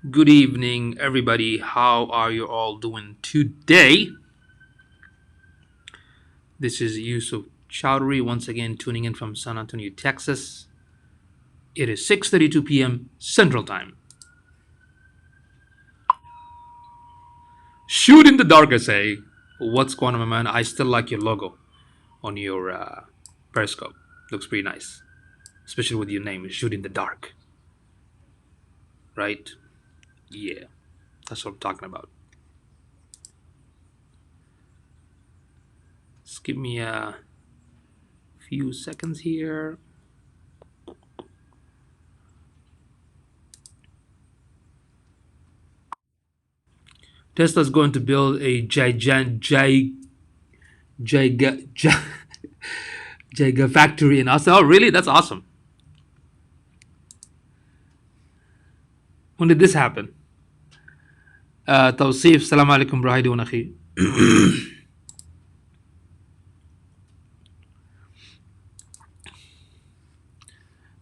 Good evening, everybody. How are you all doing today? This is Yusuf Chowdhury once again tuning in from San Antonio, Texas. It is 6:32 p.m. Central Time. Shoot in the dark, I say. What's going on, my man? I still like your logo on your Periscope. Looks pretty nice, especially with your name, Shoot in the Dark. Right? Yeah, that's what I'm talking about. Just give me a few seconds here. Tesla's going to build a giga, giga factory in Austin. Oh, really? That's awesome. When did this happen? توصيف السلام عليكم bro. How you doing, أخي?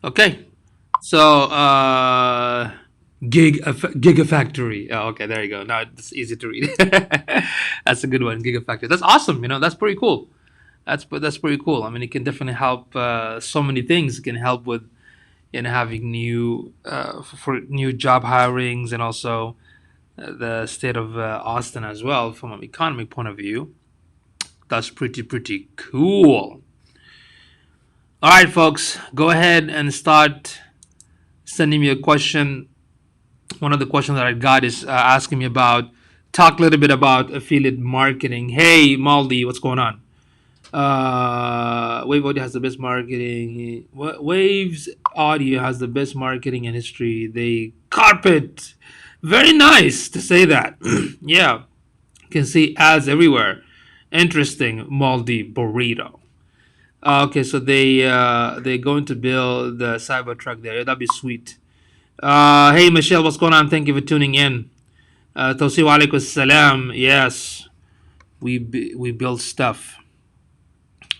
Okay. So, Gigafactory. Oh, okay, there you go. Now it's easy to read. That's a good one, Gigafactory. That's awesome. That's pretty cool. That's pretty cool. I mean, it can definitely help so many things. It can help with having new for new job hirings, and also the state of Austin as well from an economic point of view. That's pretty cool. All right, folks, go ahead and start sending me a question. One of the questions that I got is asking me about talk a little bit about affiliate marketing. Hey, Maldi, what's going on? Wave Audio has the best marketing. Waves Audio has the best marketing in history. They carpet. Very nice to say that. Yeah, you can see ads everywhere. Interesting, Maldi Burrito. Okay, so they're going to build the Cybertruck there. That'd be sweet. Hey Michelle, what's going on? Thank you for tuning in. Tawsi wa alaikum salam. Yes, we build stuff.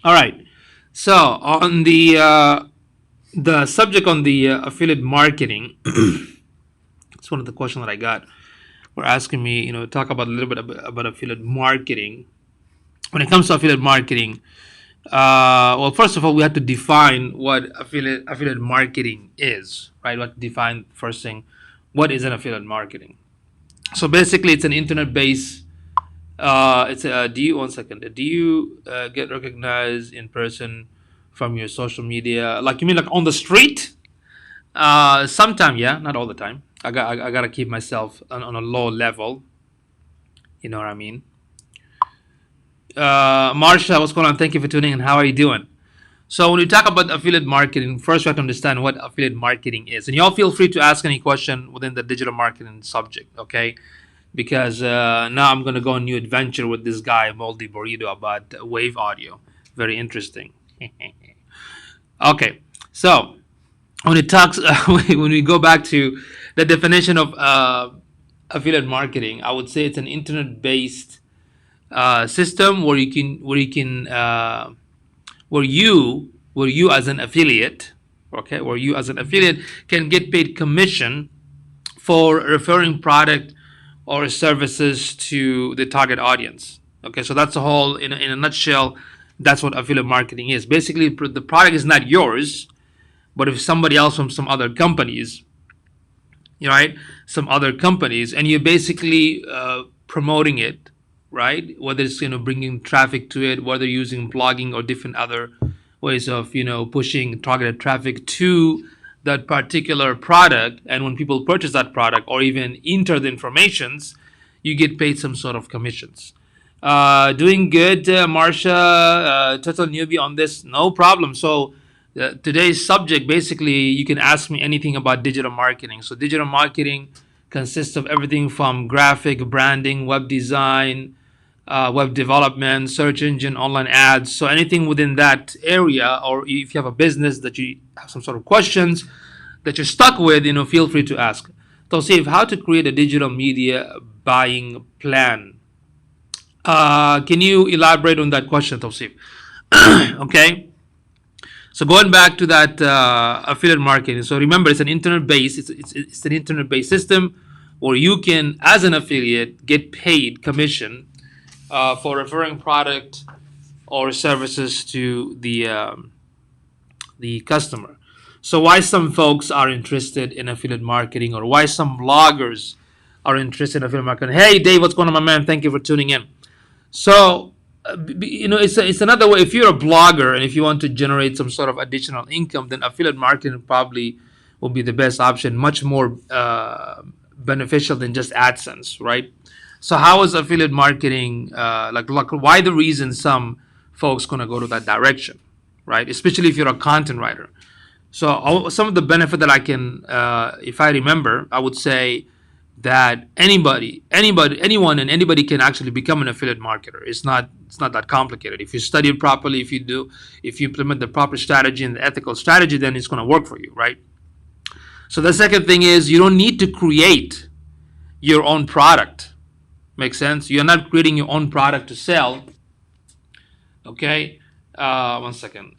All right. So on the subject on the affiliate marketing, it's one of the questions that I got. Were asking me, talk about a little bit about affiliate marketing. When it comes to affiliate marketing, well, first of all, we have to define what affiliate marketing is, right? We have to define first thing, what is an affiliate marketing? So basically, it's an internet-based. It's a. Do you 1 second? Do you get recognized in person from your social media? Like you mean like on the street? Sometime, yeah, not all the time. I gotta keep myself on a low level. You know what I mean? Marsha, what's going on? Thank you for tuning in. How are you doing? So when we talk about affiliate marketing, first we have to understand what affiliate marketing is. And y'all feel free to ask any question within the digital marketing subject, okay? Because now I'm going to go on a new adventure with this guy, Moldy Burrito, about wave audio. Very interesting. Okay, so when it talks, when we go back to the definition of affiliate marketing, I would say it's an internet-based system where you as an affiliate, okay, where you as an affiliate can get paid commission for referring product or services to the target audience. Okay, so that's a whole in a nutshell. That's what affiliate marketing is. Basically, the product is not yours, but if somebody else from some other companies, right, some other companies, and you're basically promoting it, right? Whether it's bringing traffic to it, whether using blogging or different other ways of pushing targeted traffic to that particular product, and when people purchase that product or even enter the informations, you get paid some sort of commissions. Doing good, Marsha. Total newbie on this, no problem. So today's subject, basically, you can ask me anything about digital marketing. So digital marketing consists of everything from graphic, branding, web design, web development, search engine, online ads. So anything within that area, or if you have a business that you have some sort of questions that you're stuck with, feel free to ask. Tawsif, how to create a digital media buying plan? Can you elaborate on that question, Tawsif? Okay. So going back to that affiliate marketing. So remember, it's an internet-based. It's an internet-based system where you can, as an affiliate, get paid commission for referring product or services to the customer. So why some folks are interested in affiliate marketing, or why some bloggers are interested in affiliate marketing? Hey, Dave, what's going on, my man? Thank you for tuning in. So, it's another way. If you're a blogger and if you want to generate some sort of additional income, then affiliate marketing probably will be the best option, much more beneficial than just AdSense, right? So, how is affiliate marketing like? Why the reason some folks gonna go to that direction, right? Especially if you're a content writer. So, some of the benefit that I can, if I remember, I would say that anyone and anybody can actually become an affiliate marketer. It's not that complicated. If you study it properly, if you implement the proper strategy and the ethical strategy, then it's going to work for you, right? So the second thing is you don't need to create your own product. Makes sense? You're not creating your own product to sell. Okay. One second.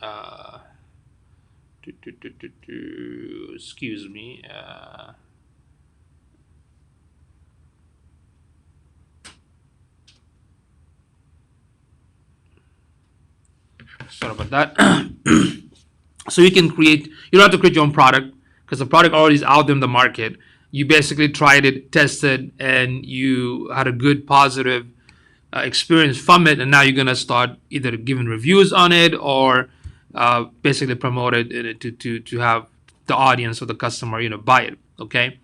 Excuse me. Sorry about that. So you don't have to create your own product because the product already is out there in the market. You basically tried it, tested, and you had a good positive experience from it, and now you're gonna start either giving reviews on it or basically promote it to have the audience or the customer buy it. Okay.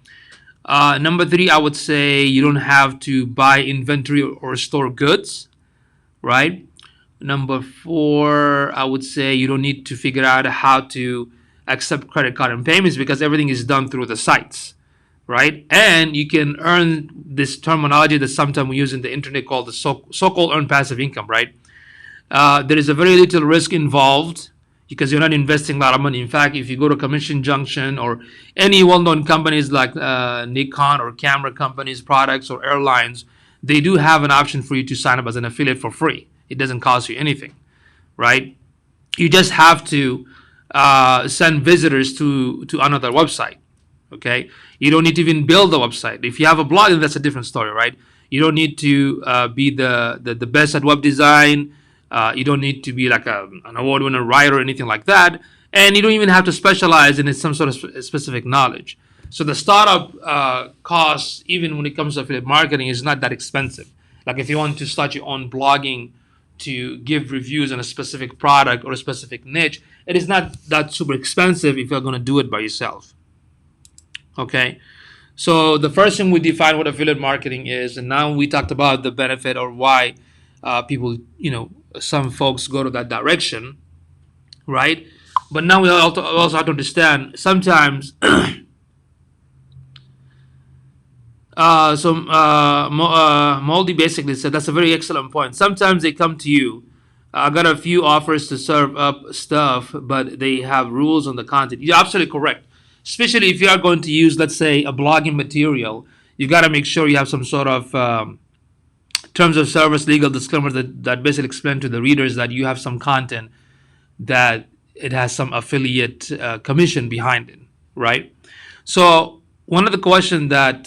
Number three, I would say you don't have to buy inventory or store goods, right? Number four, I would say you don't need to figure out how to accept credit card and payments because everything is done through the sites, right? And you can earn this terminology that sometimes we use in the internet called the so-called earned passive income, right? There is a very little risk involved because you're not investing a lot of money. In fact, if you go to Commission Junction or any well-known companies like Nikon or camera companies, products, or airlines, they do have an option for you to sign up as an affiliate for free. It doesn't cost you anything, right? You just have to send visitors to another website, okay? You don't need to even build a website. If you have a blog, then that's a different story, right? You don't need to be the best at web design. You don't need to be like an award-winning writer or anything like that. And you don't even have to specialize in some sort of specific knowledge. So the startup costs, even when it comes to affiliate marketing, is not that expensive. Like if you want to start your own blogging to give reviews on a specific product or a specific niche, it is not that super expensive if you're going to do it by yourself. Okay. So the first thing we define what affiliate marketing is, and now we talked about the benefit or why people, some folks go to that direction, right? But now we also have to understand sometimes. Moldy basically said that's a very excellent point. Sometimes they come to you. I got a few offers to serve up stuff, but they have rules on the content. You're absolutely correct. Especially if you are going to use, let's say, a blogging material, you got to make sure you have some sort of terms of service, legal disclaimer that basically explain to the readers that you have some content that it has some affiliate commission behind it, right? So one of the questions that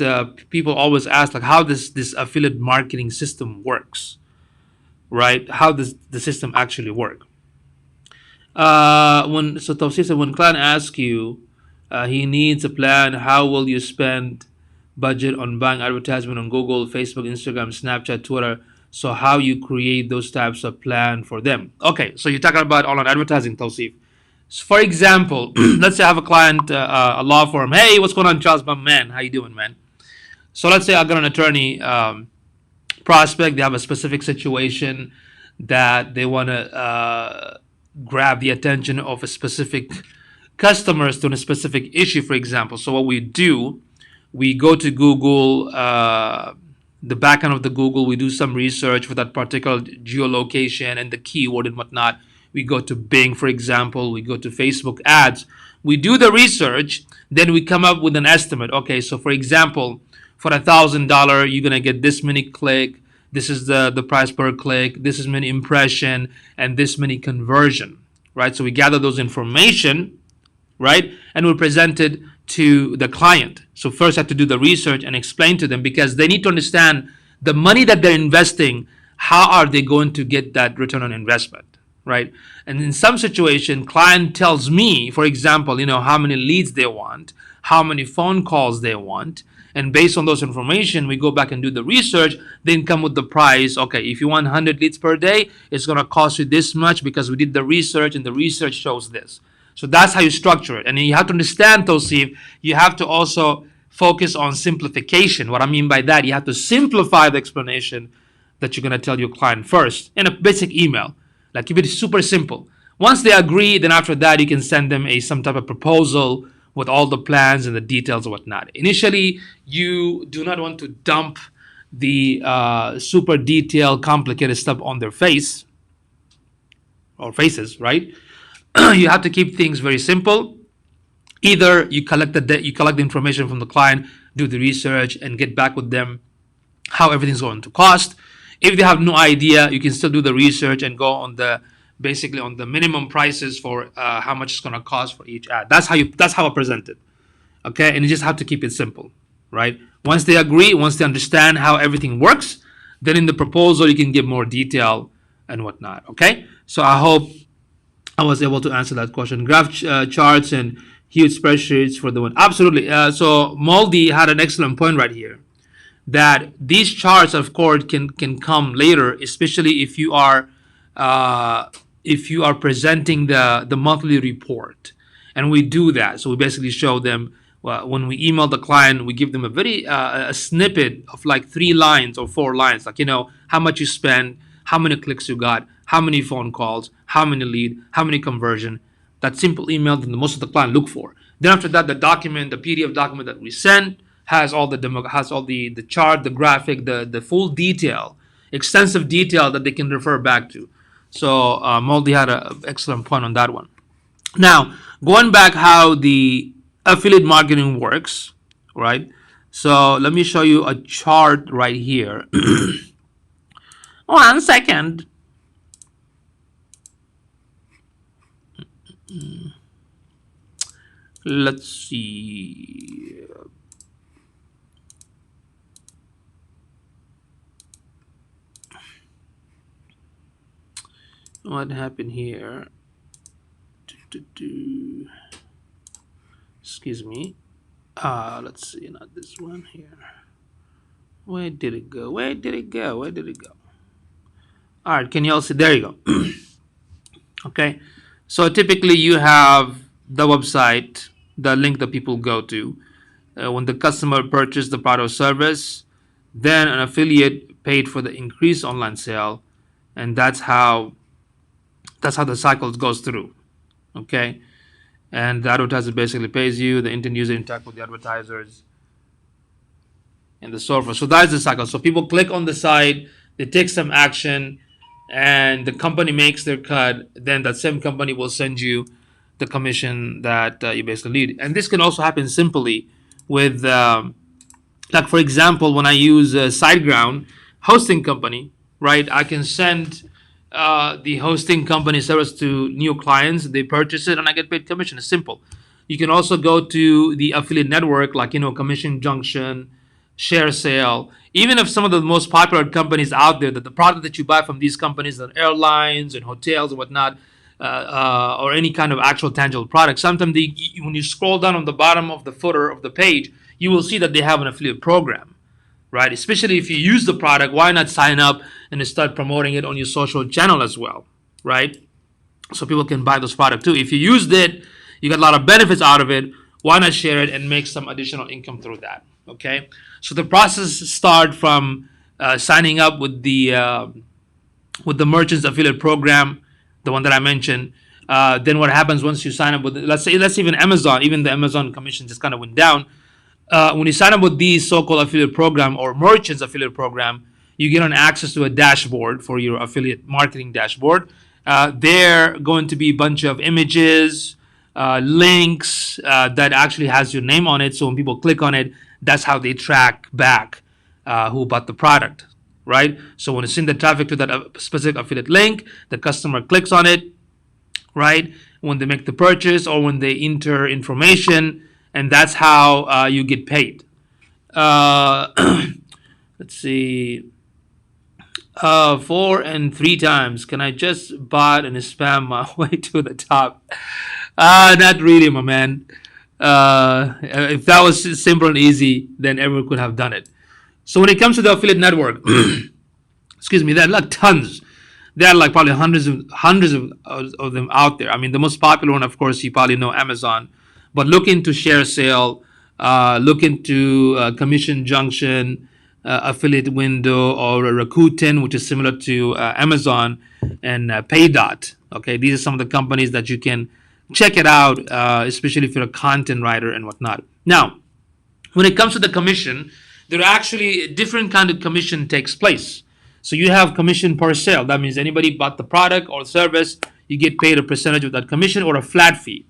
people always ask, like, how does this affiliate marketing system works, right? How does the system actually work? Tawsir said, when client asks you, he needs a plan, how will you spend budget on buying advertisement on Google, Facebook, Instagram, Snapchat, Twitter? So how you create those types of plan for them? Okay, so you're talking about online advertising, Tawsif. So for example, let's say I have a client, a law firm. Hey, what's going on, Charles? My man, how you doing, man? So let's say I got an attorney prospect. They have a specific situation that they want to grab the attention of a specific customers to a specific issue, for example. So what we do, we go to Google, the backend of the Google. We do some research for that particular geolocation and the keyword and whatnot. We go to Bing, for example. We go to Facebook ads. We do the research. Then we come up with an estimate. Okay, so for example, for $1,000, you're gonna get this many click. This is the price per click. This is many impression and this many conversion. Right. So we gather those information, right, and we present it to the client. So first I have to do the research and explain to them, because they need to understand the money that they're investing, how are they going to get that return on investment, right? And in some situation, client tells me, for example, how many leads they want, how many phone calls they want, and based on those information, we go back and do the research, then come with the price. Okay, if you want 100 leads per day, it's going to cost you this much because we did the research and the research shows this. So that's how you structure it. And you have to understand, Tosif, you have to also focus on simplification. What I mean by that, you have to simplify the explanation that you're going to tell your client first in a basic email. Like, keep it super simple. Once they agree, then after that, you can send them some type of proposal with all the plans and the details and whatnot. Initially, you do not want to dump the super detailed, complicated stuff on their face or faces, right? You have to keep things very simple. Either you collect the information from the client, do the research, and get back with them how everything's going to cost. If they have no idea, you can still do the research and go on the minimum prices for how much it's going to cost for each ad. That's how I present it. Okay, and you just have to keep it simple, right? Once they agree, once they understand how everything works, then in the proposal you can give more detail and whatnot. Okay, so I hope I was able to answer that question. Graph charts and huge spreadsheets for the one. Absolutely. So Moldy had an excellent point right here, that these charts, of course, can come later, especially if you are presenting the monthly report. And we do that. So we basically show them, when we email the client, we give them a very a snippet of like 3 lines or 4 lines, like, how much you spend, how many clicks you got, how many phone calls, how many lead, how many conversion. That simple email that most of the client look for. Then after that, the PDF document that we send has all the chart, the graphic, the full detail, extensive detail that they can refer back to. So Moldy had an excellent point on that one. Now, going back how the affiliate marketing works, right? So let me show you a chart right here. 1 second. Let's see. What happened here? Excuse me. Let's see, not this one here. Where did it go? Where did it go? All right, can you all see? There you go. Okay, so typically you have the website, the link that people go to. When the customer purchased the product or service, then an affiliate paid for the increased online sale, and that's how the cycle goes through. Okay, and the advertiser basically pays you, the internet user interact with the advertisers, and the so forth. So that's the cycle. So people click on the site, they take some action, and the company makes their cut. Then that same company will send you the commission that you basically need. And this can also happen simply with, like, for example, when I use SiteGround hosting company, right? I can send the hosting company service to new clients. They purchase it, and I get paid commission. It's simple. You can also go to the affiliate network, like, Commission Junction, Share Sale. Even if some of the most popular companies out there, that the product that you buy from these companies, are airlines and hotels and whatnot, or any kind of actual tangible product, sometimes when you scroll down on the bottom of the footer of the page, you will see that they have an affiliate program, right? Especially if you use the product, why not sign up and start promoting it on your social channel as well, right? So people can buy those products too. If you used it, you got a lot of benefits out of it. Why not share it and make some additional income through that? Okay, so the process start from signing up with the merchants affiliate program, the one that I mentioned. Then what happens once you sign up with, let's even Amazon, even the Amazon commission just kind of went down. When you sign up with these so-called affiliate program or merchants affiliate program, you get on access to a dashboard for your affiliate marketing dashboard. There going to be a bunch of images, links that actually has your name on it. So when people click on it, that's how they track back who bought the product, right? So when you send the traffic to that specific affiliate link, the customer clicks on it, right? When they make the purchase or when they enter information and that's how you get paid. Uh, let's see. 4 and 3 times. Can I just bot and spam my way to the top? Not really, my man. If that was simple and easy, then everyone could have done it. So when it comes to the affiliate network, excuse me, there are like tons. There are like probably hundreds of them out there. I mean, the most popular one, of course, you probably know Amazon, but look into Share Sale, look into Commission Junction, Affiliate Window, or Rakuten, which is similar to Amazon, and Paydot. Okay, these are some of the companies that you can check it out, especially if you're a content writer and whatnot. Now, when it comes to the commission, there are actually different kind of commission takes place. So you have commission per sale. That means anybody bought the product or service, you get paid a percentage of that commission or a flat fee.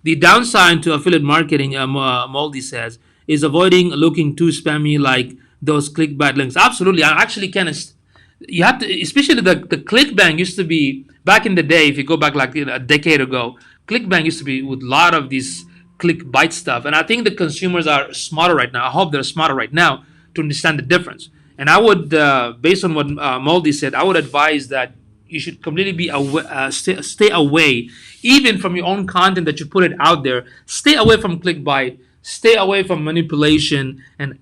The downside to affiliate marketing, Moldy says, is avoiding looking too spammy like those clickbait links. Absolutely, I actually can. You have to, especially the clickbang used to be back in the day. If you go back like a decade ago, clickbang used to be with a lot of these clickbait stuff. And I think the consumers are smarter right now. I hope they're smarter right now to understand the difference. And I would, based on what Moldy said, I would advise that you should completely be away, stay away, even from your own content that you put it out there. Stay away from clickbait. Stay away from manipulation and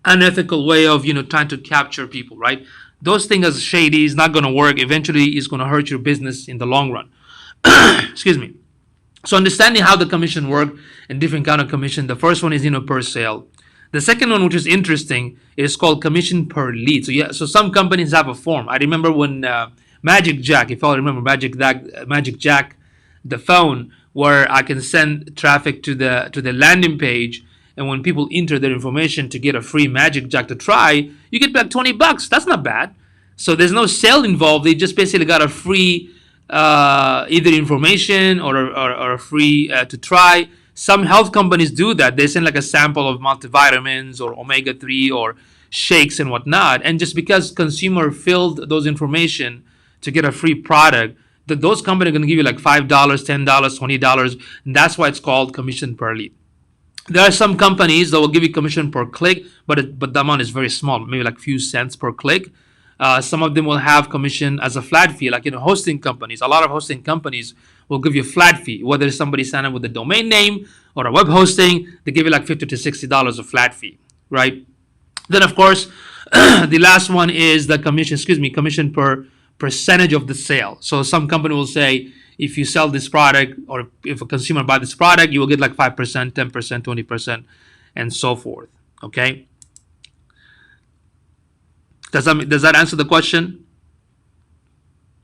unethical way of trying to capture people. Right? Those things are shady. It's not going to work. Eventually, it's going to hurt your business in the long run. Excuse me. So understanding how the commission work and different kind of commission. The first one is per sale. The second one, which is interesting, is called commission per lead. So some companies have a form. I remember when Magic Jack, if I remember Magic Jack, the phone where I can send traffic to the landing page, and when people enter their information to get a free Magic Jack to try, you get back $20. That's not bad. So there's no sale involved. They just basically got a free either information or a free to try. Some health companies do that. They send like a sample of multivitamins or omega-3 or shakes and whatnot. And just because consumer filled those information to get a free product, those companies are going to give you like $5, $10, $20. And that's why it's called commission per lead. There are some companies that will give you commission per click, but the amount is very small, maybe like a few cents per click. Some of them will have commission as a flat fee, like hosting companies. A lot of hosting companies will give you a flat fee, whether somebody sign up with a domain name or a web hosting. They give you like $50 to $60 a flat fee, right? Then of course, the last one is the commission per percentage of the sale. So some company will say, if you sell this product or if a consumer buy this product, you will get like 5%, 10%, 20%, and so forth. Okay. Does that answer the question?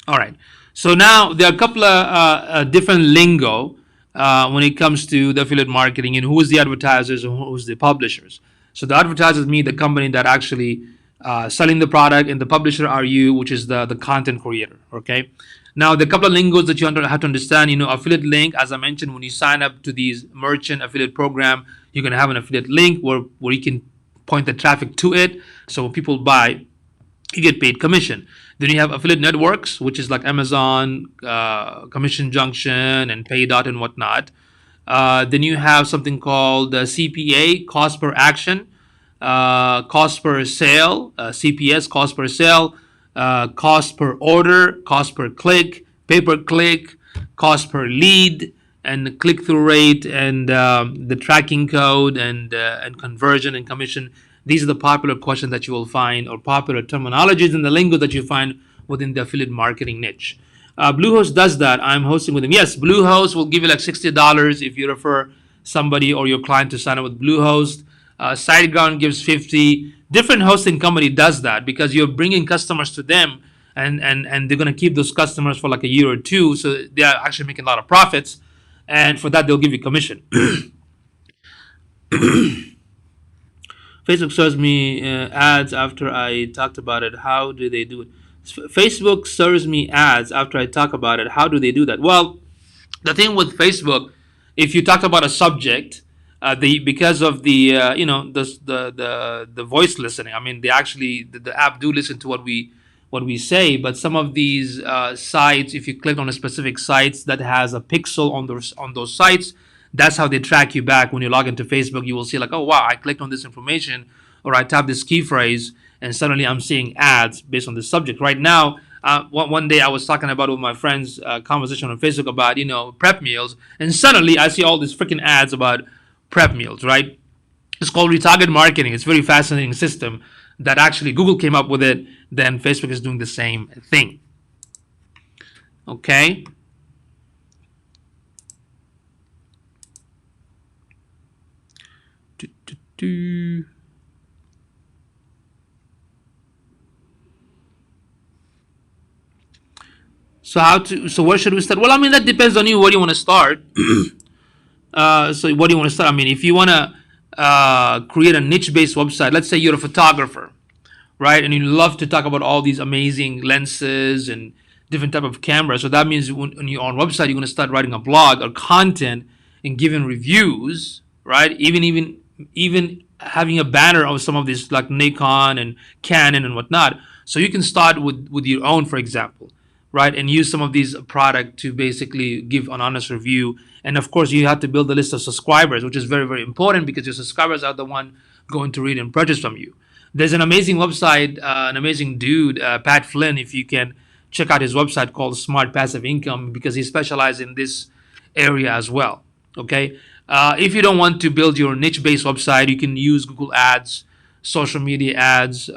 All right. So now there are a couple of different lingo when it comes to the affiliate marketing and who's the advertisers and who's the publishers. So the advertisers mean the company that actually selling the product, and the publisher are you, which is the content creator. Okay. Now the couple of lingos that you have to understand. Affiliate link, as I mentioned, when you sign up to these merchant affiliate program, you're gonna have an affiliate link where you can point the traffic to it. So when people buy, you get paid commission. Then you have affiliate networks, which is like Amazon, Commission Junction, and Paydot and whatnot. Then you have something called CPA, cost per action, cost per sale, CPS, cost per sale, cost per order, cost per click, pay per click, cost per lead, and the click-through rate, and the tracking code, and conversion and commission. These are the popular questions that you will find, or popular terminologies and the lingo that you find within the affiliate marketing niche. Bluehost does that. I'm hosting with them. Yes, Bluehost will give you like $60 if you refer somebody or your client to sign up with Bluehost. SiteGround gives 50. Different hosting company does that because you're bringing customers to them, and they're going to keep those customers for like a year or two. So they are actually making a lot of profits. And for that, they'll give you commission. Facebook serves me ads after I talked about it. How do they do it? Facebook serves me ads after I talk about it. How do they do that? Well, the thing with Facebook, if you talk about a subject, because of the the voice listening. I mean, they actually the app do listen to what we say. But some of these sites, if you click on a specific sites that has a pixel on those sites, That's how they track you back. When you log into Facebook, you will see like, oh wow, I clicked on this information, or I tapped this key phrase, and suddenly I'm seeing ads based on the subject. Right now, one day I was talking about with my friends conversation on Facebook about prep meals, and suddenly I see all these freaking ads about prep meals, right? It's called retarget marketing. It's a very fascinating system that actually Google came up with it. Then Facebook is doing the same thing. Okay. So where should we start? Well, I mean, that depends on you. What do you want to start? So what do you want to start? I mean, if you want to create a niche-based website, let's say you're a photographer, right? And you love to talk about all these amazing lenses and different type of cameras. So that means when you're on website, you're going to start writing a blog or content and giving reviews, right? Even having a banner of some of these like Nikon and Canon and whatnot. So you can start with your own, for example, right? And use some of these product to basically give an honest review. And of course, you have to build a list of subscribers, which is very, very important because your subscribers are the one going to read and purchase from you. There's an amazing website, an amazing dude, Pat Flynn. If you can check out his website called Smart Passive Income, because he specializes in this area as well. Okay. If you don't want to build your niche-based website, you can use Google Ads, social media ads,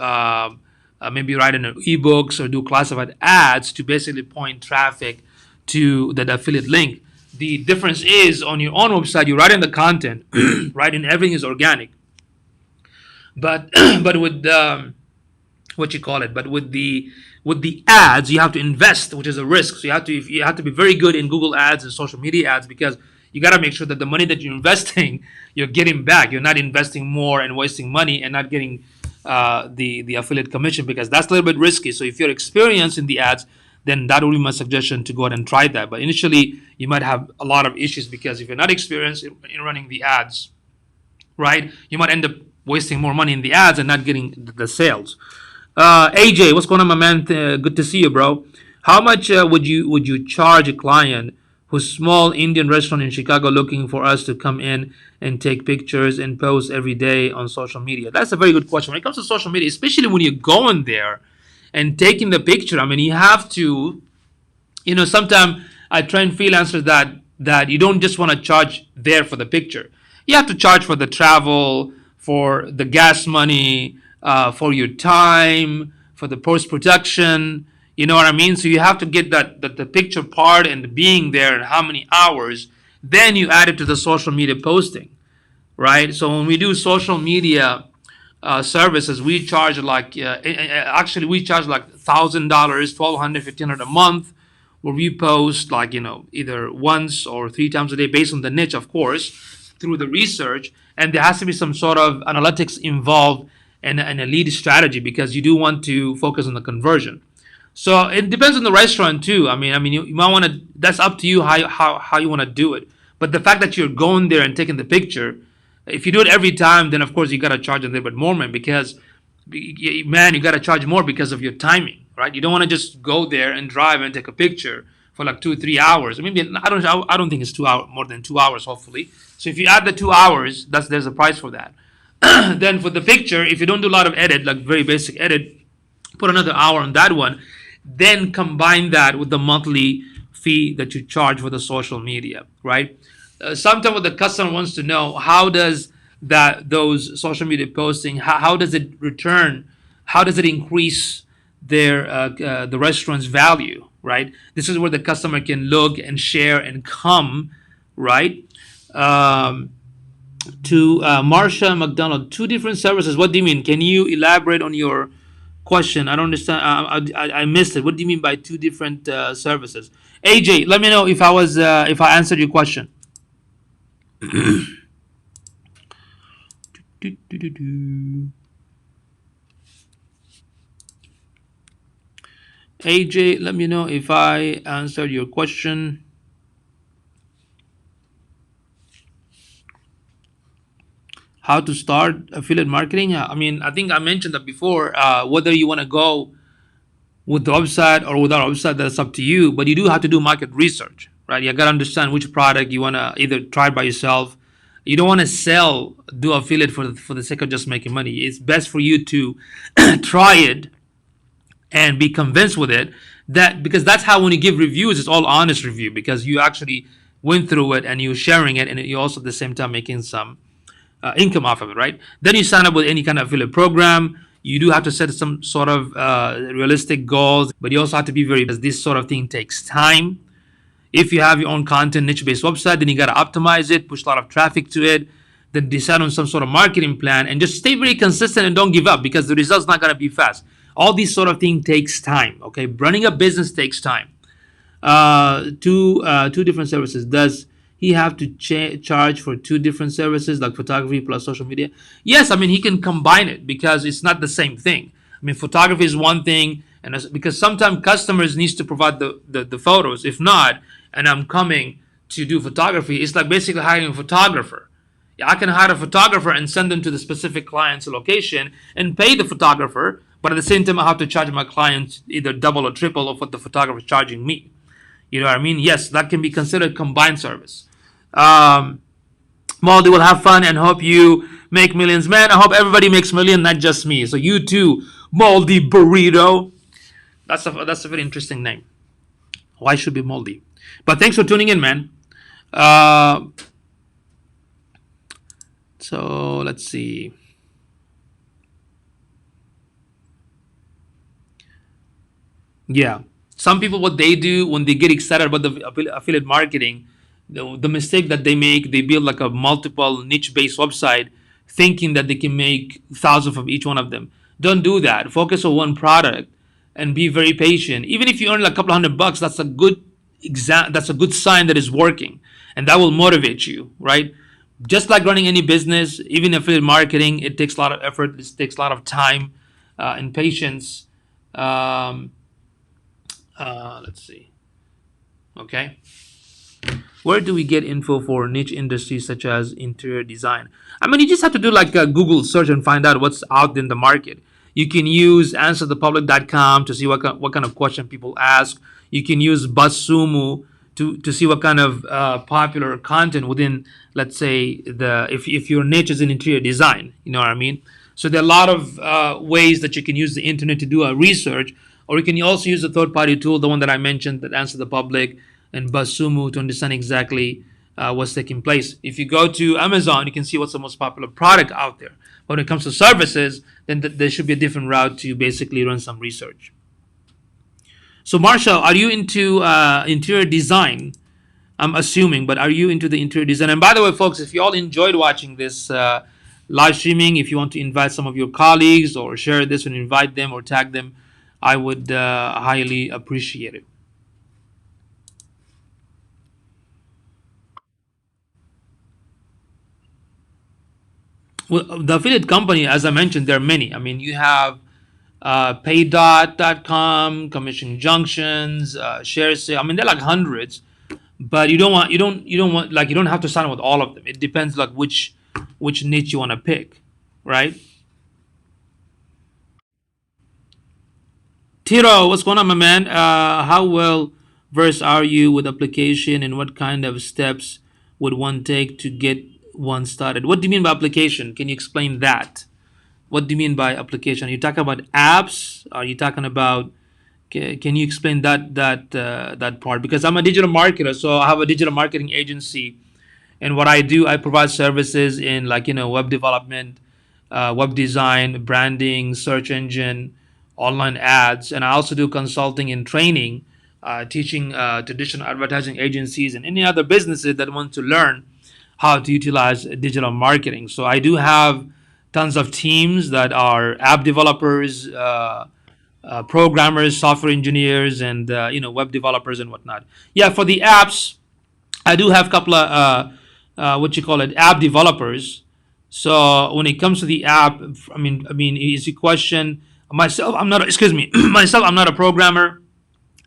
maybe write in ebooks or do classified ads to basically point traffic to that affiliate link. The difference is on your own website, you write in the content, right, and everything is organic. But but with what you call it, but with the ads, you have to invest, which is a risk. So you have to be very good in Google Ads and social media ads because you got to make sure that the money that you're investing, you're getting back. You're not investing more and wasting money and not getting the affiliate commission, because that's a little bit risky. So if you're experienced in the ads, then that would be my suggestion to go ahead and try that. But initially, you might have a lot of issues because if you're not experienced in running the ads, right, you might end up wasting more money in the ads and not getting the sales. AJ, what's going on, my man? Good to see you, bro. How much would you charge a client who's small Indian restaurant in Chicago looking for us to come in and take pictures and post every day on social media? That's a very good question. When it comes to social media, especially when you're going there and taking the picture, I mean, you have to, sometimes I train freelancers that you don't just want to charge there for the picture. You have to charge for the travel, for the gas money, for your time, for the post-production. You know what I mean? So you have to get that the picture part and being there and how many hours. Then you add it to the social media posting, right? So when we do social media services, we charge like actually we charge like $1,000, $1,200, $1,500 a month, where we post like either once or 3 times a day based on the niche, of course, through the research. And there has to be some sort of analytics involved and a lead strategy because you do want to focus on the conversion. So it depends on the restaurant too. I mean, you might want to. That's up to you how you want to do it. But the fact that you're going there and taking the picture, if you do it every time, then of course you gotta charge a little bit more, man. Because man, you gotta charge more because of your timing, right? You don't want to just go there and drive and take a picture for like 2 or 3 hours. Maybe I don't think it's 2 hours, more than 2 hours, hopefully. So if you add the 2 hours, there's a price for that. Then for the picture, if you don't do a lot of edit, like very basic edit, put another hour on that one. Then combine that with the monthly fee that you charge for the social media, right? Sometimes what the customer wants to know, how does those social media posting, how does it return? How does it increase the restaurant's value, right? This is where the customer can look and share and come, right? To Marsha McDonald, 2 different services. What do you mean? Can you elaborate on your question? I don't understand. I missed it. What do you mean by 2 different services? AJ, let me know if I answered your question. AJ, let me know if I answered your question. How to start affiliate marketing? I mean, I think I mentioned that before. Whether you want to go with the website or without a website, that's up to you. But you do have to do market research, right? You gotta understand which product you wanna either try by yourself. You don't want to sell, do affiliate for the sake of just making money. It's best for you to try it and be convinced with it, that because that's how when you give reviews it's all honest review, because you actually went through it and you're sharing it, and you also at the same time making some income off of it, right? Then you sign up with any kind of affiliate program. You do have to set some sort of realistic goals, but you also have to be very, because this sort of thing takes time. If you have your own content niche based website, then you got to optimize it, push a lot of traffic to it, then decide on some sort of marketing plan, and just stay very consistent and don't give up, because the result's not going to be fast. All these sort of thing takes time. Okay, running a business takes time. Two different services. Does he have to charge for two different services, like photography plus social media? Yes, I mean he can combine it, because it's not the same thing. I mean, photography is one thing, and because sometimes customers needs to provide the photos. If not, and I'm coming to do photography, it's like basically hiring a photographer. Yeah, I can hire a photographer and send them to the specific client's location and pay the photographer, but at the same time, I have to charge my clients either double or triple of what the photographer is charging me. You know what I mean? Yes, that can be considered combined service. Maldi will have fun and hope you make millions. Man, I hope everybody makes millions, not just me. So you too, Maldi Burrito. That's a very interesting name. Why should be Maldi? But thanks for tuning in, man. So let's see. Yeah. Some people, what they do when they get excited about the affiliate marketing, the mistake that they make, they build like a multiple niche based website thinking that they can make thousands from each one of them. Don't do that. Focus on one product and be very patient. Even if you earn like a couple $100, that's a good that's a good sign that it's working, and that will motivate you, right? Just like running any business, even affiliate marketing, it takes a lot of effort. It takes a lot of time and patience. Um, let's see. Okay. Where do we get info for niche industries such as interior design? I mean, you just have to do like a Google search and find out what's out in the market. You can use answerthepublic.com to see what kind of question people ask. You can use BuzzSumo to see what kind of popular content within, let's say, if your niche is in interior design, you know what I mean? So there are a lot of ways that you can use the internet to do a research, or you can also use a third-party tool, the one that I mentioned, that Answer the Public and BuzzSumo, to understand exactly what's taking place. If you go to Amazon, you can see what's the most popular product out there. When it comes to services, then there should be a different route to basically run some research. So Marshall, are you into interior design? I'm assuming, but are you into the interior design? And by the way, folks, if you all enjoyed watching this live streaming, if you want to invite some of your colleagues or share this and invite them or tag them, I would highly appreciate it. Well, the affiliate company, as I mentioned, there are many. I mean, you have paydot.com, commission junctions, share sale. I mean, they're like hundreds, but you don't want like, you don't have to sign up with all of them. It depends like which niche you want to pick, right? Tiro, what's going on, my man? How well versed are you with application, and what kind of steps would one take to get one started? What do you mean by application? Can you explain that? What do you mean by application? Are you talking about apps? Are you talking about? Can you explain that part? Because I'm a digital marketer, so I have a digital marketing agency, and what I do, I provide services in, like, web development, web design, branding, search engine, online ads, and I also do consulting and training, teaching traditional advertising agencies and any other businesses that want to learn how to utilize digital marketing. So I do have tons of teams that are app developers, programmers, software engineers, and web developers and whatnot. Yeah, for the apps, I do have a couple of what you call it, app developers. So when it comes to the app, I mean, is your question? Myself, I'm not. Excuse me. Myself, I'm not a programmer.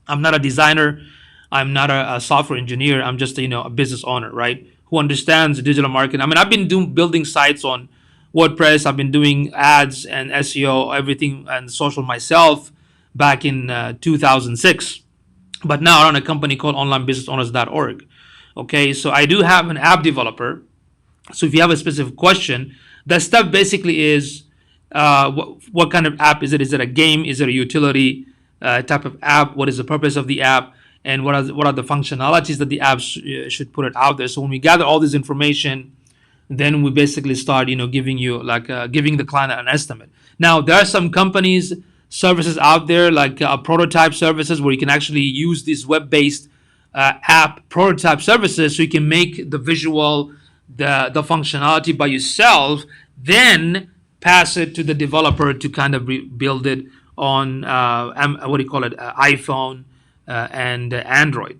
I'm not a designer. I'm not a software engineer. I'm just a business owner, right? Who understands digital marketing. I mean, I've been building sites on WordPress. I've been doing ads and SEO, everything, and social myself back in 2006. but now I run a company called onlinebusinessowners.org. Okay, so I do have an app developer. So if you have a specific question, the step basically is what kind of app is it? Is it a game? Is it a utility type of app? What is the purpose of the app? And what are the functionalities that the app should put it out there? So when we gather all this information, then we basically start, giving you like giving the client an estimate. Now there are some companies, services out there like prototype services where you can actually use these web-based app prototype services, so you can make the visual, the functionality by yourself, then pass it to the developer to kind of build it on what do you call it, iPhone and Android.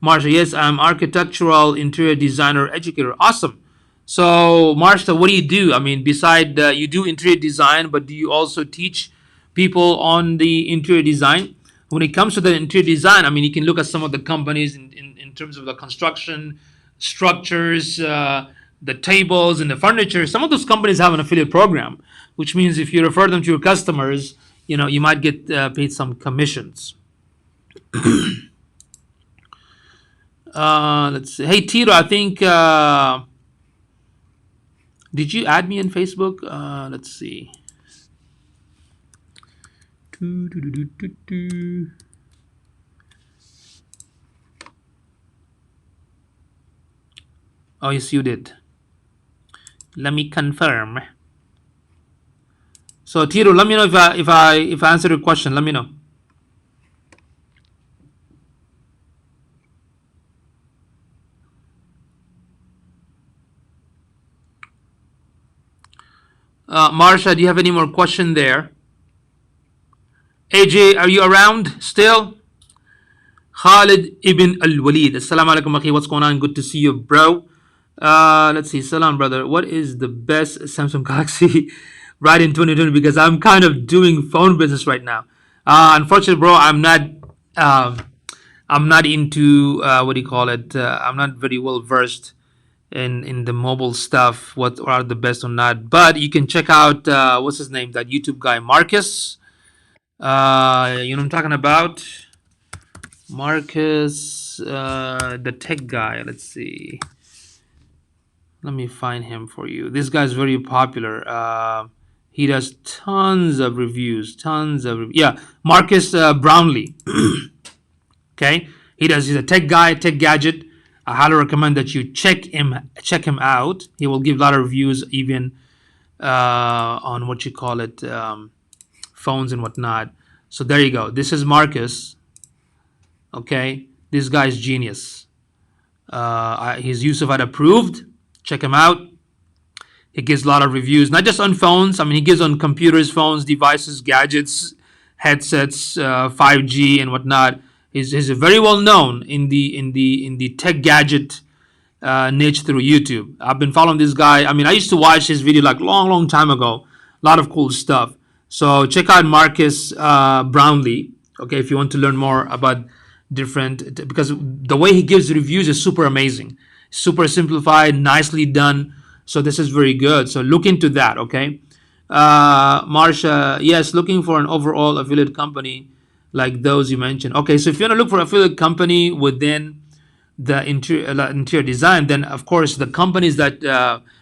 Marsha, yes, I'm architectural interior designer educator. Awesome. So, Marsha, what do you do? I mean, beside you do interior design, but do you also teach people on the interior design? When it comes to the interior design, I mean, you can look at some of the companies in terms of the construction structures, the tables and the furniture. Some of those companies have an affiliate program, which means if you refer them to your customers, you might get paid some commissions. Let's see. Hey, Tito, I think, did you add me on Facebook? Let's see. Oh, yes, you did. Let me confirm. So, Tito, let me know if I answered your question. Let me know. Marsha, do you have any more question there? AJ, are you around still? Khalid ibn al-Walid. Assalamu alaikum, akhi. What's going on? Good to see you, bro. Let's see. Salam, brother. What is the best Samsung Galaxy right in 2020? Because I'm kind of doing phone business right now. Unfortunately, bro, I'm not into what do you call it? I'm not very well versed in the mobile stuff. What are the best or not? But you can check out what's his name? That YouTube guy, Marcus. You know what I'm talking about? Marcus, the tech guy. Let's see. Let me find him for you. This guy's very popular. He does tons of reviews. Yeah, Marcus Brownlee. Okay, he's a tech guy, tech gadget. I highly recommend that you check him out. He will give a lot of reviews, even on what you call it, phones and whatnot. So there you go. This is Marcus. Okay, this guy's genius. He's Yusufat approved. Check him out. He gives a lot of reviews, not just on phones. I mean, he gives on computers, phones, devices, gadgets, headsets, 5G and whatnot. He's very well known in the tech gadget niche through YouTube. I've been following this guy. I mean, I used to watch his video like long time ago. A lot of cool stuff. So check out Marcus Brownlee. Okay, if you want to learn more about different, because the way he gives reviews is super amazing, super simplified, nicely done. So this is very good. So look into that. Okay, Marsha, yes, looking for an overall affiliate company like those you mentioned. Okay, so if you want to look for affiliate company within the interior design, then of course the companies that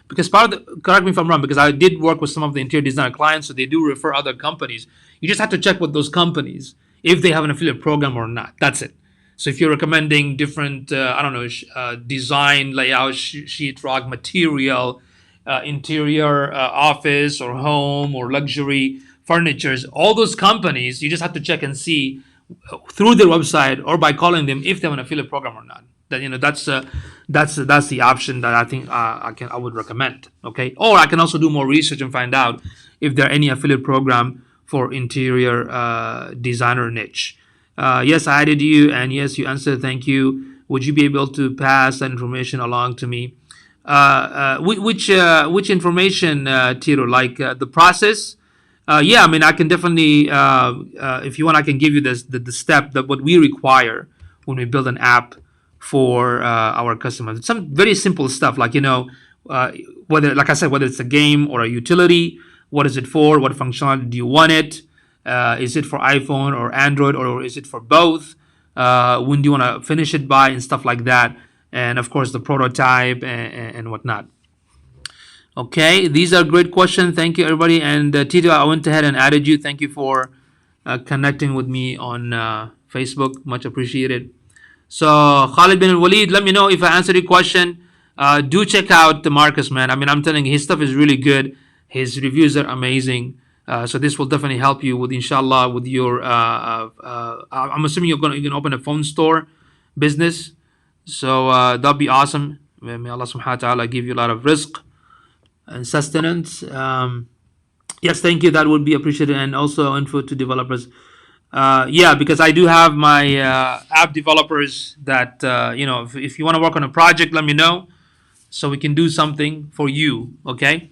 because correct me if I'm wrong, because I did work with some of the interior design clients, so they do refer other companies. You just have to check with those companies if they have an affiliate program or not. That's it. So if you're recommending different, I don't know, design, layout, sheetrock, material, interior, office or home or luxury furnitures, all those companies, you just have to check and see through their website or by calling them if they have an affiliate program or not. That that's the option that I think I would recommend. Okay, or I can also do more research and find out if there are any affiliate program for interior designer niche. Yes, I added you, and yes, you answered. Thank you. Would you be able to pass that information along to me? Which information, Tiro? Like the process? Yeah, I mean, I can definitely, if you want, I can give you the step that what we require when we build an app for our customers. It's some very simple stuff, like whether, like I said, whether it's a game or a utility, what is it for? What functionality do you want it? Is it for iPhone or Android, or is it for both? when do you want to finish it by, and stuff like that, and of course the prototype and whatnot. Okay, these are great questions. Thank you, everybody. And Tito, I went ahead and added you. Thank you for connecting with me on Facebook. Much appreciated. So Khalid bin Walid, let me know if I answered your question. Do check out the Marcus, man. I mean, I'm telling you, his stuff is really good. His reviews are amazing. So this will definitely help you with, inshallah, with your. I'm assuming you're gonna open a phone store business. So that'll be awesome. May Allah Subhanahu wa Taala give you a lot of rizq and sustenance. Yes, thank you. That would be appreciated, and also info to developers. Yeah, because I do have my app developers that if you want to work on a project, let me know so we can do something for you. Okay.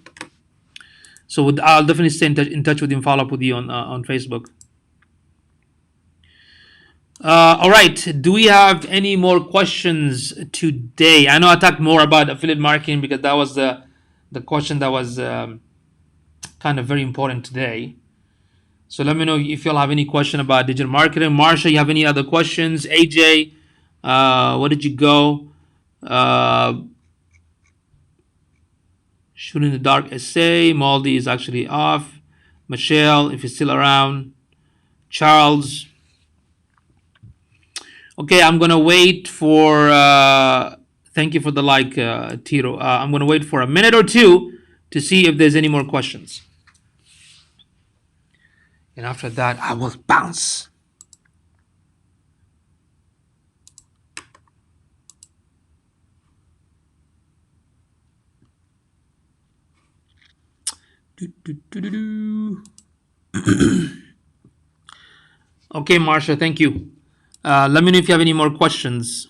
So I'll definitely stay in touch with you and follow up with you on Facebook. All right. Do we have any more questions today? I know I talked more about affiliate marketing because that was the question that was kind of very important today. So let me know if y'all have any question about digital marketing. Marsha, you have any other questions? AJ, where did you go? Shooting the dark essay. Maldi is actually off. Michelle, if you're still around. Charles. Okay, I'm gonna wait for. Thank you for the like, Tiro. I'm gonna wait for a minute or two to see if there's any more questions. And after that, I will bounce. Okay, Marsha, thank you. Let me know if you have any more questions.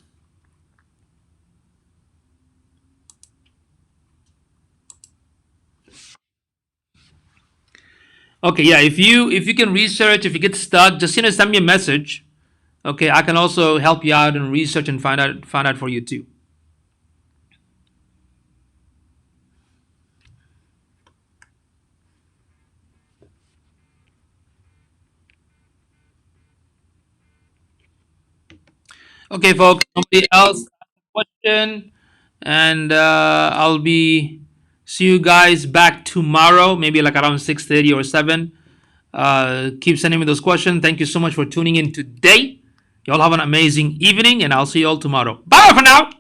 Okay, yeah. If you can research, if you get stuck, just send me a message. Okay, I can also help you out and research and find out for you too. Okay, folks. Somebody else ask a question, and I'll be see you guys back tomorrow, maybe like around 6:30 or 7. Keep sending me those questions. Thank you so much for tuning in today. Y'all have an amazing evening, and I'll see you all tomorrow. Bye for now.